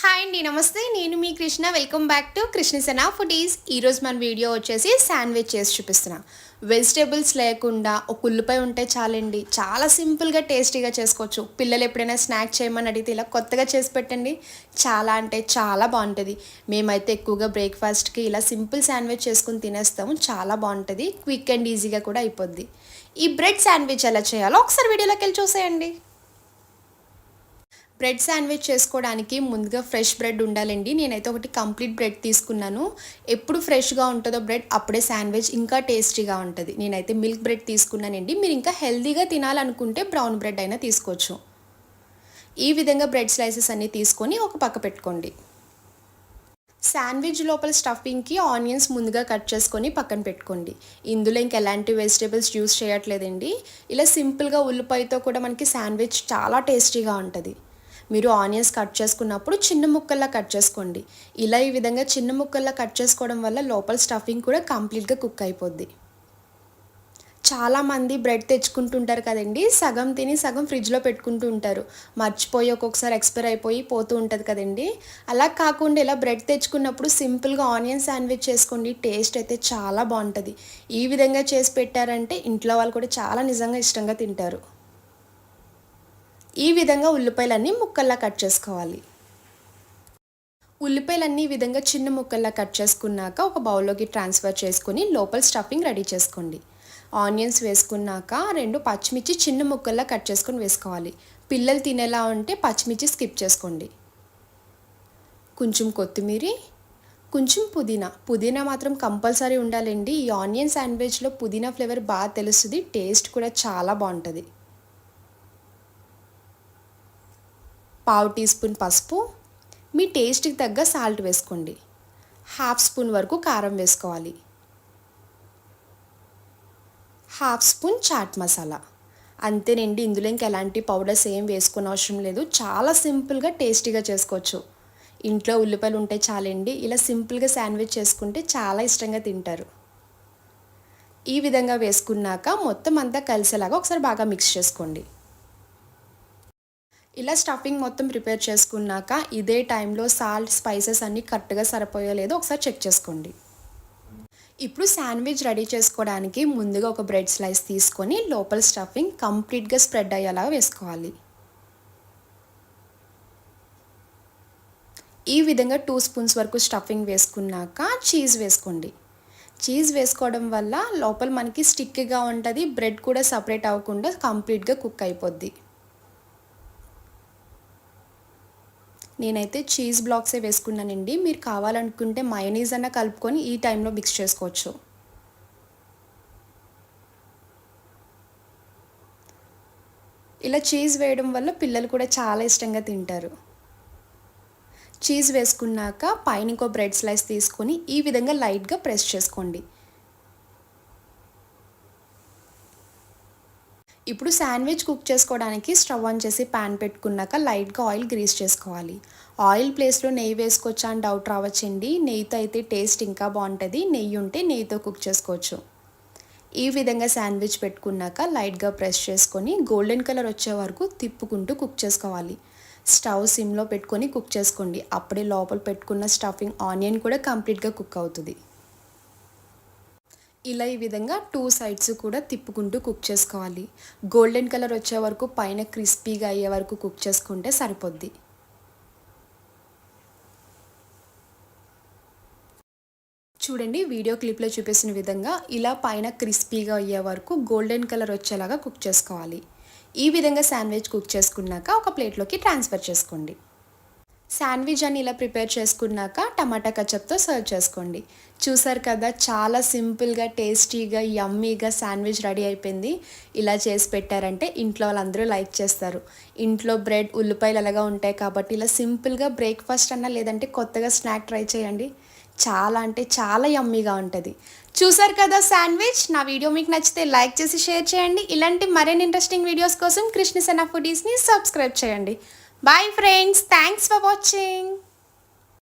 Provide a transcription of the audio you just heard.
Hi అండి, నమస్తే. నేను మీ Krishna. Welcome back to Krishnasena foodies. ఈరోజు మన వీడియో వచ్చేసి శాండ్విచ్ చేసి చూపిస్తున్నా. వెజిటేబుల్స్ లేకుండా ఒక ఉల్లిపాయ ఉంటే చాలండి, చాలా సింపుల్గా టేస్టీగా చేసుకోవచ్చు. పిల్లలు ఎప్పుడైనా స్నాక్ చేయమని అడిగితే ఇలా కొత్తగా చేసి పెట్టండి, చాలా అంటే చాలా బాగుంటుంది. మేమైతే ఎక్కువగా బ్రేక్ఫాస్ట్కి ఇలా సింపుల్ శాండ్విచ్ చేసుకుని తినేస్తాము. చాలా బాగుంటుంది, క్విక్ అండ్ ఈజీగా కూడా అయిపోద్ది. ఈ బ్రెడ్ శాండ్విచ్ ఎలా చేయాలో ఒకసారి వీడియోలోకి వెళ్ళి చూసేయండి. బ్రెడ్ శాండ్విచ్ చేసుకోవడానికి ముందుగా ఫ్రెష్ బ్రెడ్ ఉండాలండి. నేనైతే ఒకటి కంప్లీట్ బ్రెడ్ తీసుకున్నాను. ఎప్పుడు ఫ్రెష్గా ఉంటుందో బ్రెడ్ అప్పుడే శాండ్విచ్ ఇంకా టేస్టీగా ఉంటుంది. నేనైతే మిల్క్ బ్రెడ్ తీసుకున్నానండి. మీరు ఇంకా హెల్తీగా తినాలనుకుంటే బ్రౌన్ బ్రెడ్ అయినా తీసుకోవచ్చు. ఈ విధంగా బ్రెడ్ స్లైసెస్ అన్నీ తీసుకొని ఒక పక్క పెట్టుకోండి. శాండ్విచ్ లోపల స్టఫింగ్కి ఆనియన్స్ ముందుగా కట్ చేసుకొని పక్కన పెట్టుకోండి. ఇందులో ఇంక ఎలాంటి వెజిటేబుల్స్ యూస్ చేయట్లేదండి. ఇలా సింపుల్గా ఉల్లిపాయతో కూడా మనకి శాండ్విచ్ చాలా టేస్టీగా ఉంటుంది. మీరు ఆనియన్స్ కట్ చేసుకున్నప్పుడు చిన్న ముక్కల్లా కట్ చేసుకోండి. ఇలా ఈ విధంగా చిన్న ముక్కల్లా కట్ చేసుకోవడం వల్ల లోపల స్టఫింగ్ కూడా కంప్లీట్గా కుక్ అయిపోద్ది. చాలామంది బ్రెడ్ తెచ్చుకుంటుంటారు కదండి, సగం తిని సగం ఫ్రిడ్జ్లో పెట్టుకుంటూ ఉంటారు. మర్చిపోయి ఒక్కొక్కసారి ఎక్స్పైర్ అయిపోయి పోతూ ఉంటుంది కదండి. అలా కాకుండా ఇలా బ్రెడ్ తెచ్చుకున్నప్పుడు సింపుల్గా ఆనియన్ శాండ్విచ్ చేసుకోండి. టేస్ట్ అయితే చాలా బాగుంటుంది. ఈ విధంగా చేసి పెట్టారంటే ఇంట్లో వాళ్ళు కూడా చాలా నిజంగా ఇష్టంగా తింటారు. ఈ విధంగా ఉల్లిపాయలన్నీ ముక్కల్లా కట్ చేసుకోవాలి. ఉల్లిపాయలన్నీ ఈ విధంగా చిన్న ముక్కల్లా కట్ చేసుకున్నాక ఒక బౌల్లోకి ట్రాన్స్ఫర్ చేసుకొని లోపల స్టఫింగ్ రెడీ చేసుకోండి. ఆనియన్స్ వేసుకున్నాక 2 పచ్చిమిర్చి చిన్న ముక్కల్లా కట్ చేసుకొని వేసుకోవాలి. పిల్లలు తినేలా ఉంటే పచ్చిమిర్చి స్కిప్ చేసుకోండి. కొంచెం కొత్తిమీర, కొంచెం పుదీనా మాత్రం కంపల్సరీ ఉండాలండి. ఈ ఆనియన్ శాండ్విచ్లో పుదీనా ఫ్లేవర్ బాగా తెలుస్తుంది, టేస్ట్ కూడా చాలా బాగుంటుంది. పావు టీ స్పూన్ పసుపు, మీ టేస్ట్కి తగ్గ సాల్ట్ వేసుకోండి. హాఫ్ స్పూన్ వరకు కారం వేసుకోవాలి. Half spoon chaat masala. అంతేనండి, ఇందులో ఇంకా ఎలాంటి పౌడర్స్ ఏం వేసుకునే అవసరం లేదు. చాలా సింపుల్గా టేస్టీగా చేసుకోవచ్చు. ఇంట్లో ఉల్లిపాయలు ఉంటే చాలండి, ఇలా సింపుల్గా శాండ్విచ్ చేసుకుంటే చాలా ఇష్టంగా తింటారు. ఈ విధంగా వేసుకున్నాక మొత్తం అంతా కలిసేలాగా ఒకసారి బాగా మిక్స్ చేసుకోండి. ఇలా స్టఫింగ్ మొత్తం ప్రిపేర్ చేసుకున్నాక ఇదే టైంలో సాల్ట్, స్పైసెస్ అన్నీ కరెక్ట్గా సరిపోయో లేదో ఒకసారి చెక్ చేసుకోండి. ఇప్పుడు శాండ్విచ్ రెడీ చేసుకోవడానికి ముందుగా ఒక బ్రెడ్ స్లైస్ తీసుకొని లోపల స్టఫింగ్ కంప్లీట్గా స్ప్రెడ్ అయ్యేలా వేసుకోవాలి. ఈ విధంగా 2 స్పూన్స్ వరకు స్టఫింగ్ వేసుకున్నాక చీజ్ వేసుకోండి. చీజ్ వేసుకోవడం వల్ల లోపల మనకి స్టిక్గా ఉంటుంది, బ్రెడ్ కూడా సపరేట్ అవ్వకుండా కంప్లీట్గా కుక్ అయిపోద్ది. నేనైతే చీజ్ బ్లాక్సే వేసుకున్నానండి. మీరు కావాలనుకుంటే మయోనీస్ అన్న కలుపుకొని ఈ టైంలో మిక్స్ చేసుకోవచ్చు. ఇలా చీజ్ వేయడం వల్ల పిల్లలు కూడా చాలా ఇష్టంగా తింటారు. చీజ్ వేసుకున్నాక పైన ఇంకో బ్రెడ్ స్లైస్ తీసుకొని ఈ విధంగా లైట్గా ప్రెస్ చేసుకోండి. ఇప్పుడు శాండ్విచ్ కుక్ చేసుకోవడానికి స్టవ్ ఆన్ చేసి ప్యాన్ పెట్టుకున్నాక లైట్గా ఆయిల్ గ్రీస్ చేసుకోవాలి. ఆయిల్ ప్లేస్లో నెయ్యి వేసుకోవచ్చా అని డౌట్ రావచ్చండి. నెయ్యితో అయితే టేస్ట్ ఇంకా బాగుంటుంది. నెయ్యి ఉంటే నెయ్యితో కుక్ చేసుకోవచ్చు. ఈ విధంగా శాండ్విచ్ పెట్టుకున్నాక లైట్గా ప్రెస్ చేసుకొని గోల్డెన్ కలర్ వచ్చే వరకు తిప్పుకుంటూ కుక్ చేసుకోవాలి. స్టవ్ సిమ్లో పెట్టుకొని కుక్ చేసుకోండి. అప్పుడే లోపల పెట్టుకున్న స్టఫింగ్ ఆనియన్ కూడా కంప్లీట్గా కుక్ అవుతుంది. ఇలా ఈ విధంగా 2 సైడ్స్ కూడా తిప్పుకుంటూ కుక్ చేసుకోవాలి. గోల్డెన్ కలర్ వచ్చే వరకు పైన క్రిస్పీగా అయ్యే వరకు కుక్ చేసుకుంటే సరిపోద్ది. చూడండి, వీడియో క్లిప్లో చూపిస్తున్న విధంగా ఇలా పైన క్రిస్పీగా అయ్యే వరకు గోల్డెన్ కలర్ వచ్చేలాగా కుక్ చేసుకోవాలి. ఈ విధంగా శాండ్విచ్ కుక్ చేసుకున్నాక ఒక ప్లేట్లోకి ట్రాన్స్ఫర్ చేసుకోండి. శాండ్విచ్ అని ఇలా ప్రిపేర్ చేసుకున్నాక టమాటా కచప్తో సర్వ్ చేసుకోండి. చూసారు కదా, చాలా సింపుల్గా, టేస్టీగా, యమ్మీగా శాండ్విచ్ రెడీ అయిపోయింది. ఇలా చేసి పెట్టారంటే ఇంట్లో వాళ్ళందరూ లైక్ చేస్తారు. ఇంట్లో బ్రెడ్, ఉల్లిపాయలు అలాగా ఉంటాయి కాబట్టి ఇలా సింపుల్గా బ్రేక్ఫాస్ట్ అన్నా లేదంటే కొత్తగా స్నాక్ ట్రై చేయండి. చాలా అంటే చాలా యమ్మీగా ఉంటుంది. చూసారు కదా శాండ్విచ్. నా వీడియో మీకు నచ్చితే లైక్ చేసి షేర్ చేయండి. ఇలాంటి మరిన్ని ఇంట్రెస్టింగ్ వీడియోస్ కోసం కృష్ణసేన ఫుడీస్ని సబ్స్క్రైబ్ చేయండి. Bye friends, thanks for watching.